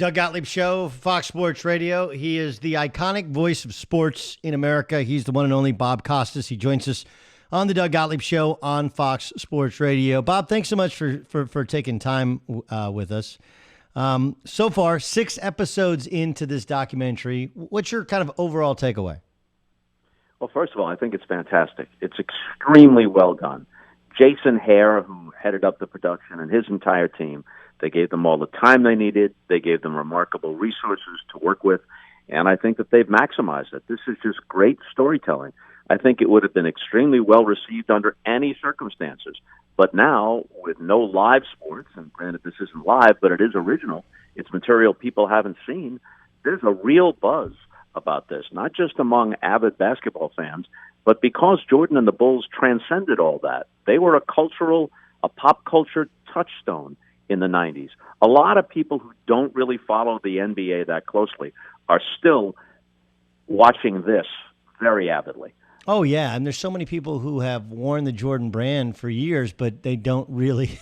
Doug Gottlieb Show, Fox Sports Radio. He is the iconic voice of sports in America. He's the one and only Bob Costas. He joins us on the Doug Gottlieb Show on Fox Sports Radio. Bob, thanks so much for taking time with us. So far, 6 episodes into this documentary. What's your kind of overall takeaway? Well, first of all, I think it's fantastic. It's extremely well done. Jason Hare, who headed up the production, and his entire team, they gave them all the time they needed. They gave them remarkable resources to work with, and I think that they've maximized it. This is just great storytelling. I think it would have been extremely well received under any circumstances. But now, with no live sports, and granted this isn't live, but it is original, it's material people haven't seen, there's a real buzz about this, not just among avid basketball fans, but because Jordan and the Bulls transcended all that. They were a pop culture touchstone in the 90s. A lot of people who don't really follow the NBA that closely are still watching this very avidly. Oh, yeah, and there's so many people who have worn the Jordan brand for years, but they don't really,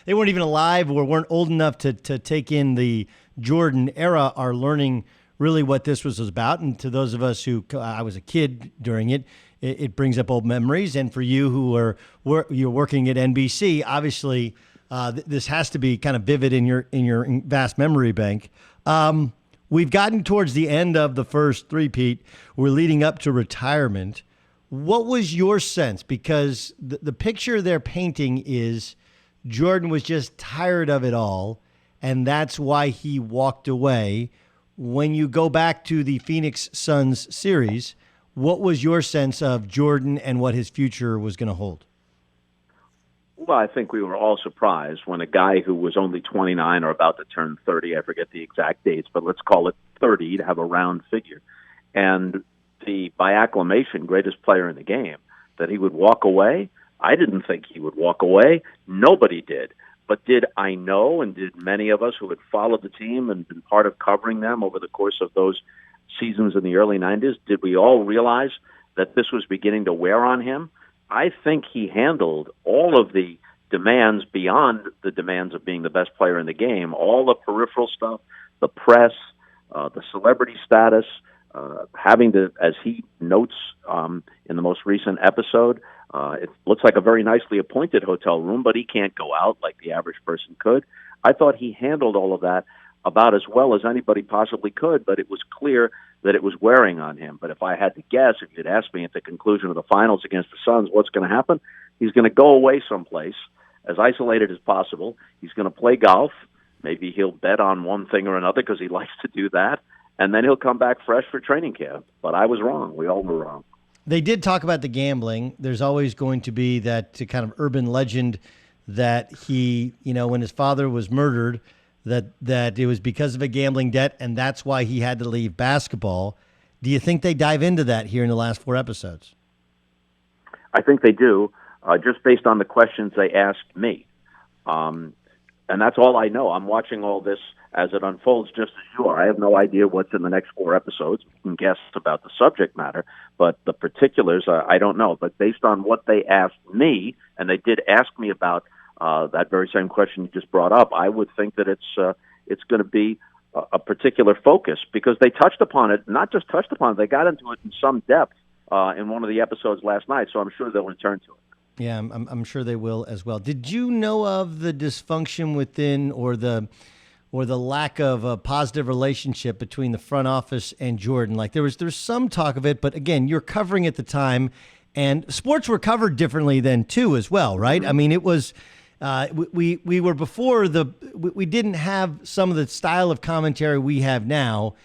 they weren't even alive or weren't old enough to take in the Jordan era, are learning really what this was about. And to those of us who, I was a kid during it, it brings up old memories. And for you who you're working at NBC, obviously this has to be kind of vivid in your vast memory bank. We've gotten towards the end of the first three-peat. We're leading up to retirement. What was your sense? Because the picture they're painting is Jordan was just tired of it all, and that's why he walked away. When you go back to the Phoenix Suns series, what was your sense of Jordan and what his future was going to hold? Well, I think we were all surprised when a guy who was only 29 or about to turn 30, I forget the exact dates, but let's call it 30 to have a round figure, and by acclamation, greatest player in the game, that he would walk away. I didn't think he would walk away. Nobody did. But did I know, and did many of us who had followed the team and been part of covering them over the course of those seasons in the early 90s, did we all realize that this was beginning to wear on him? I think he handled all of the demands beyond the demands of being the best player in the game, all the peripheral stuff, the press, the celebrity status, having to, as he notes in the most recent episode, it looks like a very nicely appointed hotel room, but he can't go out like the average person could. I thought he handled all of that about as well as anybody possibly could, but it was clear that it was wearing on him. But if I had to guess, if you'd asked me at the conclusion of the finals against the Suns, what's going to happen? He's going to go away someplace, as isolated as possible. He's going to play golf. Maybe he'll bet on one thing or another because he likes to do that. And then he'll come back fresh for training camp. But I was wrong. We all were wrong. They did talk about the gambling. There's always going to be that kind of urban legend that he, when his father was murdered, that it was because of a gambling debt, and that's why he had to leave basketball. Do you think they dive into that here in the last 4 episodes? I think they do, just based on the questions they asked me. And that's all I know. I'm watching all this as it unfolds, just as you are. I have no idea what's in the next 4 episodes. We can guess about the subject matter, but the particulars, I don't know. But based on what they asked me, and they did ask me about that very same question you just brought up, I would think that it's going to be a particular focus, because they touched upon it, not just touched upon it, they got into it in some depth in one of the episodes last night, so I'm sure they'll return to it. Yeah, I'm sure they will as well. Did you know of the dysfunction within, or the lack of a positive relationship between the front office and Jordan? Like there's some talk of it, but again, you're covering at the time, and sports were covered differently then too as well, right? Mm-hmm. I mean, it was we were before we didn't have some of the style of commentary we have now.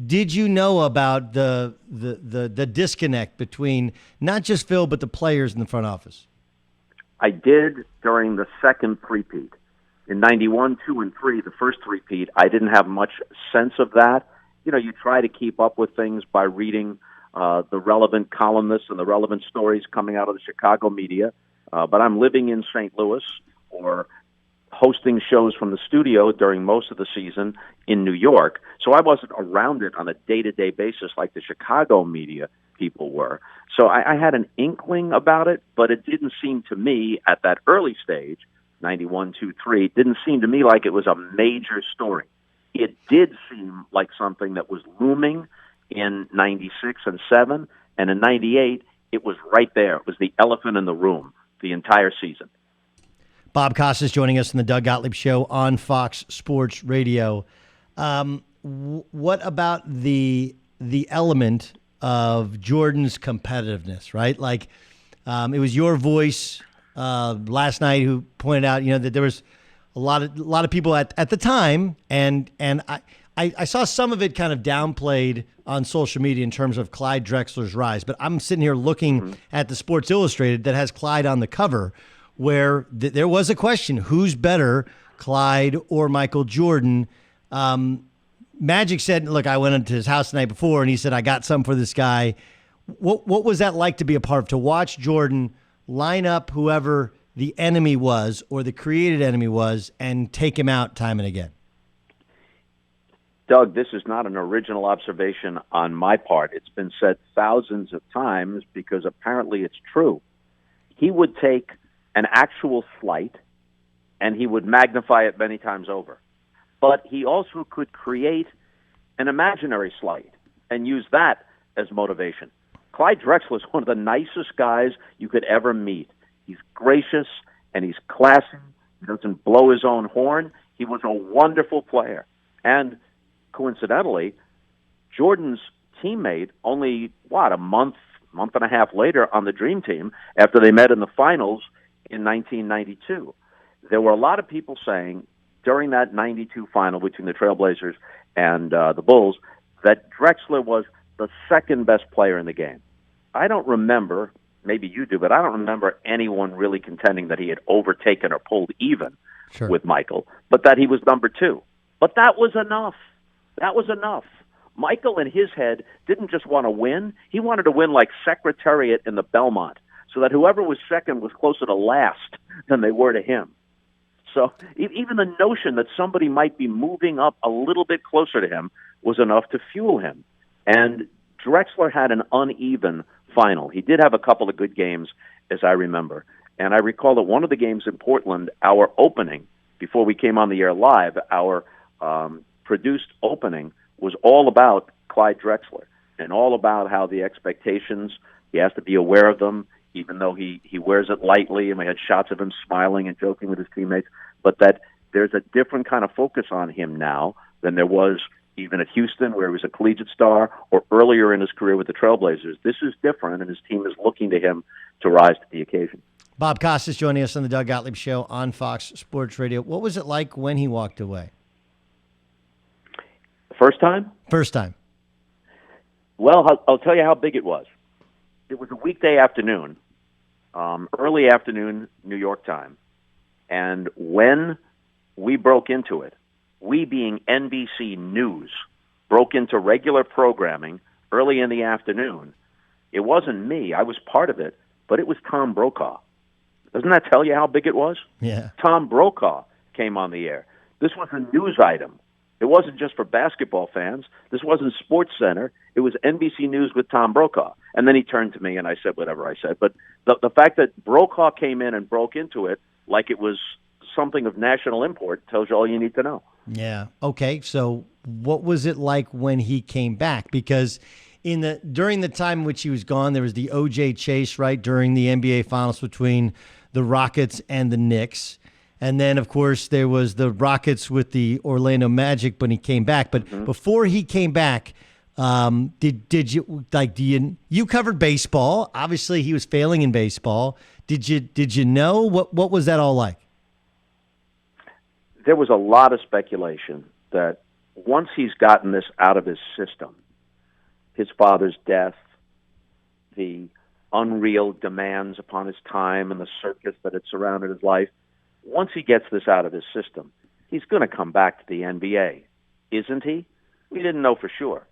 Did you know about the disconnect between not just Phil but the players in the front office? I did during the second three-peat. In 91, 2, and 3, the first three-peat, I didn't have much sense of that. You try to keep up with things by reading the relevant columnists and the relevant stories coming out of the Chicago media. But I'm living in St. Louis or hosting shows from the studio during most of the season in New York. So I wasn't around it on a day-to-day basis like the Chicago media people were. So I had an inkling about it, but it didn't seem to me at that early stage, 91, 2, 3, didn't seem to me like it was a major story. it did seem like something that was looming in 96 and 7, and in 98, it was right there. It was the elephant in the room the entire season. Bob Costas joining us in the Doug Gotlieb Show on Fox Sports Radio. What about the element of Jordan's competitiveness, right? Like, it was your voice last night who pointed out, that there was a lot of people at the time, and I saw some of it kind of downplayed on social media in terms of Clyde Drexler's rise. But I'm sitting here looking at the Sports Illustrated that has Clyde on the cover, where there was a question: who's better, Clyde or Michael Jordan? Magic said, "Look, I went into his house the night before, and he said I got something for this guy." What was that like to be a part of? To watch Jordan line up whoever the enemy was or the created enemy was and take him out time and again? Doug, this is not an original observation on my part. It's been said thousands of times because apparently it's true. He would take an actual slight and he would magnify it many times over. But he also could create an imaginary slight and use that as motivation. Clyde Drexler is one of the nicest guys you could ever meet. He's gracious and he's classy. He doesn't blow his own horn. He was a wonderful player. And coincidentally, Jordan's teammate only, a month and a half later on the Dream Team after they met in the finals in 1992. There were a lot of people saying during that 92 final between the Trailblazers and the Bulls that Drexler was the second best player in the game. I don't remember, maybe you do, but I don't remember anyone really contending that he had overtaken or pulled even with Michael, but that he was number 2. But that was enough. That was enough. Michael, in his head, didn't just want to win. He wanted to win like Secretariat in the Belmont, so that whoever was second was closer to last than they were to him. So even the notion that somebody might be moving up a little bit closer to him was enough to fuel him. And Drexler had an uneven final. He did have a couple of good games, as I remember. And I recall that one of the games in Portland, our opening, before we came on the air live, our produced opening was all about Clyde Drexler and all about how the expectations, he has to be aware of them, even though he wears it lightly, and we had shots of him smiling and joking with his teammates, but that there's a different kind of focus on him now than there was even at Houston, where he was a collegiate star, or earlier in his career with the Trailblazers. This is different, and his team is looking to him to rise to the occasion. Bob Costas joining us on the Doug Gotlieb Show on Fox Sports Radio. What was it like when he walked away? First time? First time. Well, I'll tell you how big it was. It was a weekday afternoon, early afternoon New York time. And when we broke into it, we being NBC News, broke into regular programming early in the afternoon, it wasn't me. I was part of it, but it was Tom Brokaw. Doesn't that tell you how big it was? Yeah. Tom Brokaw came on the air. This was a news item. It wasn't just for basketball fans. This wasn't Sports Center. It was NBC News with Tom Brokaw. And then he turned to me and I said whatever I said. But the fact that Brokaw came in and broke into it like it was something of national import tells you all you need to know. Yeah. Okay. So what was it like when he came back? Because during the time in which he was gone, there was the O.J. chase, right, during the NBA Finals between the Rockets and the Knicks. And then, of course, there was the Rockets with the Orlando Magic when he came back. But before he came back, did you covered baseball? Obviously, he was failing in baseball. Did you know what was that all like? There was a lot of speculation that once he's gotten this out of his system, his father's death, the unreal demands upon his time and the circus that had surrounded his life, once he gets this out of his system, he's going to come back to the NBA, isn't he? We didn't know for sure.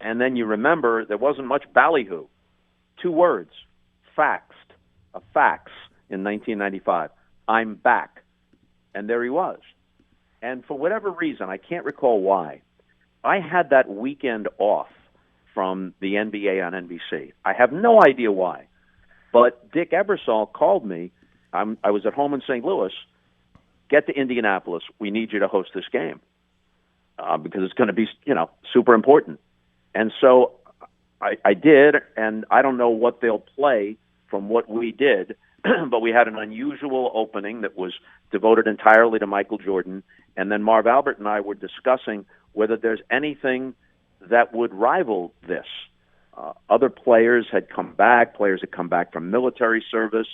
And then you remember there wasn't much ballyhoo. 2 words, faxed, a fax in 1995. I'm back. And there he was. And for whatever reason, I can't recall why, I had that weekend off from the NBA on NBC. I have no idea why. But Dick Ebersol called me. I was at home in St. Louis. Get to Indianapolis. We need you to host this game. because it's going to be, super important. And so I did, and I don't know what they'll play from what we did, but we had an unusual opening that was devoted entirely to Michael Jordan. And then Marv Albert and I were discussing whether there's anything that would rival this. Other players had come back. Players had come back from military service.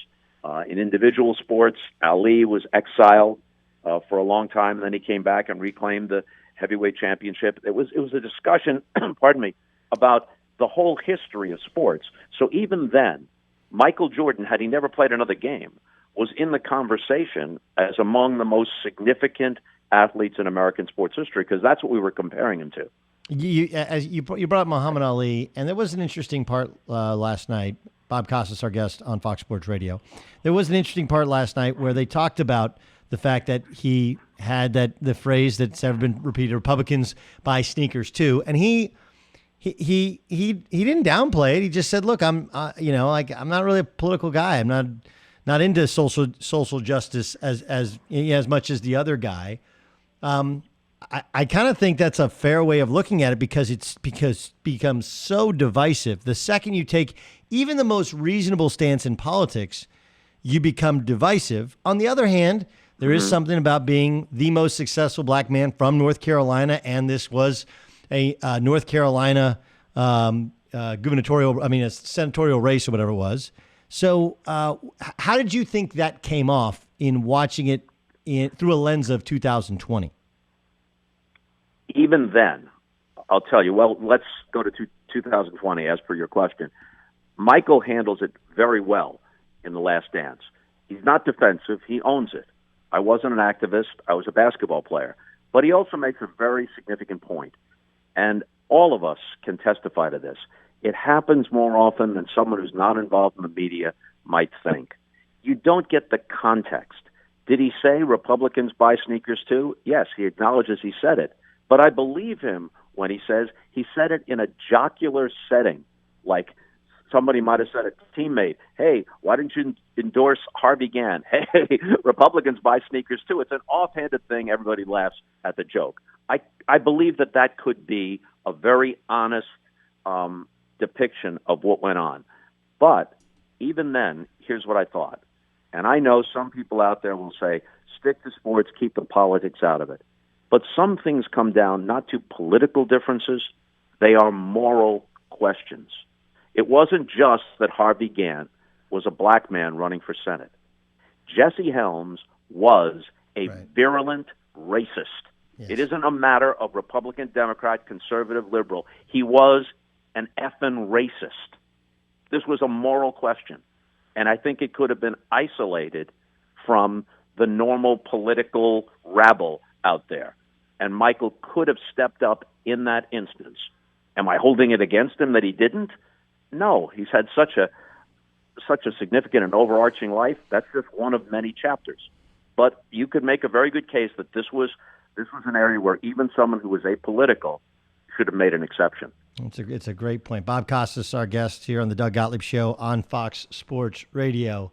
In individual sports, Ali was exiled for a long time, and then he came back and reclaimed the heavyweight championship. It was a discussion, pardon me, about the whole history of sports. So even then, Michael Jordan, had he never played another game, was in the conversation as among the most significant athletes in American sports history, because that's what we were comparing him to. You brought up Muhammad Ali, and there was an interesting part last night. Bob Costas, our guest on Fox Sports Radio. There was an interesting part last night where they talked about the fact that he had the phrase that's ever been repeated: Republicans buy sneakers too, and he didn't downplay it. He just said, "Look, I'm not really a political guy. I'm not into social justice as much as the other guy." I kind of think that's a fair way of looking at it because it becomes so divisive. The second you take even the most reasonable stance in politics, you become divisive. On the other hand, there is something about being the most successful black man from North Carolina, and this was a North Carolina a senatorial race or whatever it was. So how did you think that came off in watching it through a lens of 2020? Even then, I'll tell you, well, let's go to 2020 as per your question. Michael handles it very well in The Last Dance. He's not defensive. He owns it. I wasn't an activist. I was a basketball player. But he also makes a very significant point, and all of us can testify to this. It happens more often than someone who's not involved in the media might think. You don't get the context. Did he say Republicans buy sneakers too? Yes, he acknowledges he said it. But I believe him when he says he said it in a jocular setting, like somebody might have said to a teammate, "Hey, why didn't you endorse Harvey Gann?" "Hey, Republicans buy sneakers too." It's an offhanded thing. Everybody laughs at the joke. I believe that could be a very honest depiction of what went on. But even then, here's what I thought. And I know some people out there will say, stick to sports, keep the politics out of it. But some things come down not to political differences, they are moral questions. It wasn't just that Harvey Gann was a black man running for Senate. Jesse Helms was a virulent racist. Yes. It isn't a matter of Republican, Democrat, conservative, liberal. He was an effing racist. This was a moral question. And I think it could have been isolated from the normal political rabble out there. And Michael could have stepped up in that instance. Am I holding it against him that he didn't? No, he's had such a significant and overarching life. That's just one of many chapters. But you could make a very good case that this was an area where even someone who was apolitical should have made an exception. It's a great point. Bob Costas, our guest here on the Doug Gotlieb Show on Fox Sports Radio.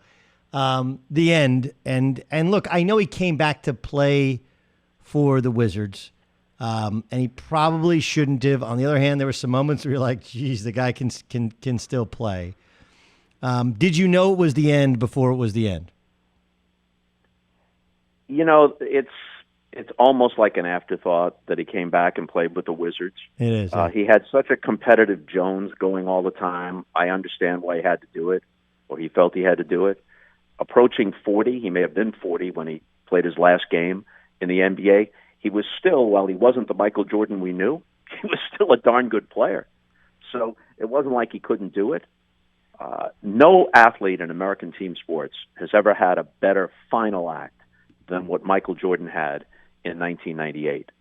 The end, and look, I know he came back to play for the Wizards, and he probably shouldn't have. On the other hand, there were some moments where you're like, geez, the guy can still play. Did you know it was the end before it was the end? It's almost like an afterthought that he came back and played with the Wizards. It is. Yeah. He had such a competitive Jones going all the time. I understand why he had to do it, or he felt he had to do it. Approaching 40, he may have been 40 when he played his last game in the NBA. He was still, while he wasn't the Michael Jordan we knew, he was still a darn good player. So it wasn't like he couldn't do it. No athlete in American team sports has ever had a better final act than what Michael Jordan had in 1998.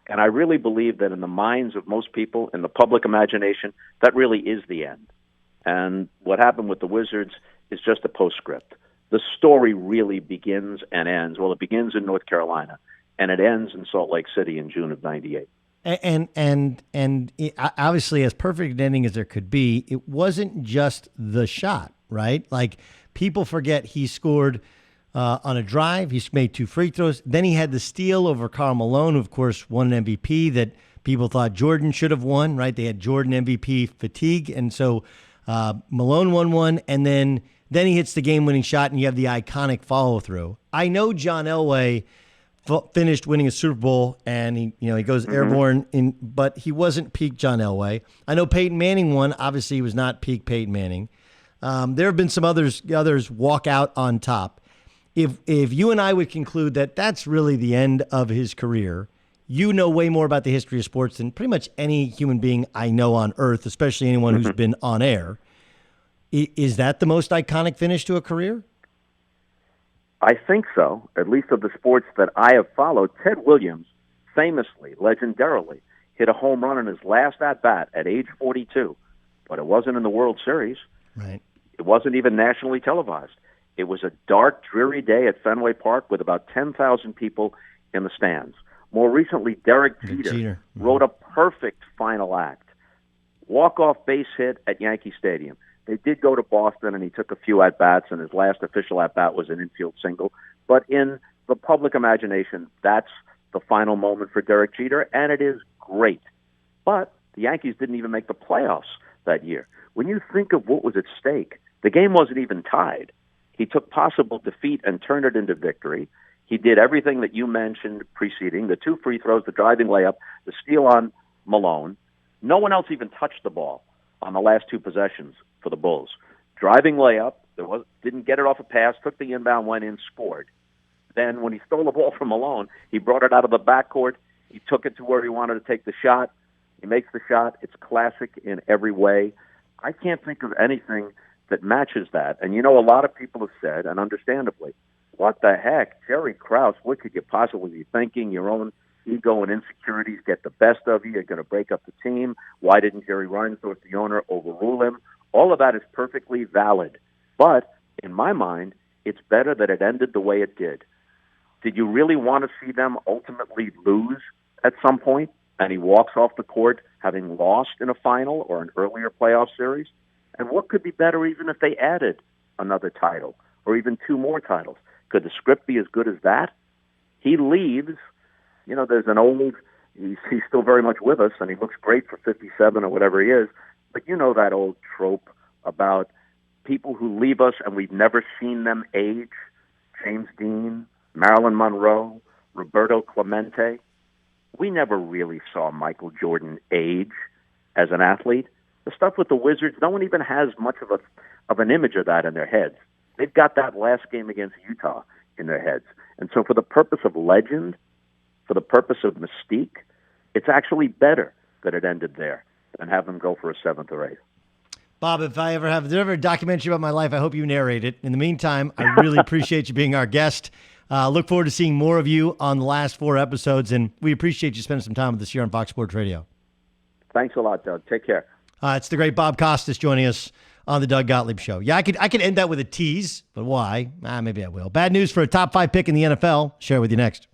And I really believe that in the minds of most people, in the public imagination, that really is the end. And what happened with the Wizards is just a postscript. The story really begins and ends. Well, it begins in North Carolina, and it ends in Salt Lake City in June of '98. And obviously, as perfect an ending as there could be, it wasn't just the shot, right? Like, people forget he scored on a drive. He made 2 free throws. Then he had the steal over Karl Malone, who, of course, won an MVP that people thought Jordan should have won, right? They had Jordan MVP fatigue. And so Malone won one, and then he hits the game-winning shot, and you have the iconic follow-through. I know John Elway finished winning a Super Bowl, and he goes airborne, but he wasn't peak John Elway. I know Peyton Manning won. Obviously, he was not peak Peyton Manning. There have been some others walk out on top. If you and I would conclude that that's really the end of his career, you know way more about the history of sports than pretty much any human being I know on earth, especially anyone who's been on air. Is that the most iconic finish to a career? I think so, at least of the sports that I have followed. Ted Williams famously, legendarily, hit a home run in his last at-bat at age 42, but it wasn't in the World Series. Right. It wasn't even nationally televised. It was a dark, dreary day at Fenway Park with about 10,000 people in the stands. More recently, Derek Jeter wrote a perfect final act. Walk-off base hit at Yankee Stadium. They did go to Boston, and he took a few at-bats, and his last official at-bat was an infield single. But in the public imagination, that's the final moment for Derek Jeter, and it is great. But the Yankees didn't even make the playoffs that year. When you think of what was at stake, the game wasn't even tied. He took possible defeat and turned it into victory. He did everything that you mentioned preceding, the 2 free throws, the driving layup, the steal on Malone. No one else even touched the ball on the last 2 possessions for the Bulls. Driving layup, didn't get it off a pass, took the inbound, went in, scored. Then when he stole the ball from Malone, he brought it out of the backcourt. He took it to where he wanted to take the shot. He makes the shot. It's classic in every way. I can't think of anything that matches that. And a lot of people have said, and understandably, what the heck, Jerry Krause, what could you possibly be thinking? Your own ego and insecurities get the best of you. You're going to break up the team. Why didn't Jerry Reinsdorf, the owner, overrule him? All of that is perfectly valid. But in my mind, it's better that it ended the way it did. Did you really want to see them ultimately lose at some point, and he walks off the court having lost in a final or an earlier playoff series? And what could be better even if they added another title or even 2 more titles? Could the script be as good as that? He leaves. There's an old, he's still very much with us, and he looks great for 57 or whatever he is. But that old trope about people who leave us and we've never seen them age. James Dean, Marilyn Monroe, Roberto Clemente. We never really saw Michael Jordan age as an athlete. The stuff with the Wizards, no one even has much of an image of that in their heads. They've got that last game against Utah in their heads. And so for the purpose of legend, for the purpose of mystique, it's actually better that it ended there than have them go for a 7th or 8th. Bob, if I ever have a documentary about my life, I hope you narrate it. In the meantime, I really appreciate you being our guest. Look forward to seeing more of you on the last 4 episodes, and we appreciate you spending some time with us here on Fox Sports Radio. Thanks a lot, Doug. Take care. It's the great Bob Costas joining us on the Doug Gotlieb Show. Yeah, I could end that with a tease, but why? Maybe I will. Bad news for a top 5 pick in the NFL. Share with you next.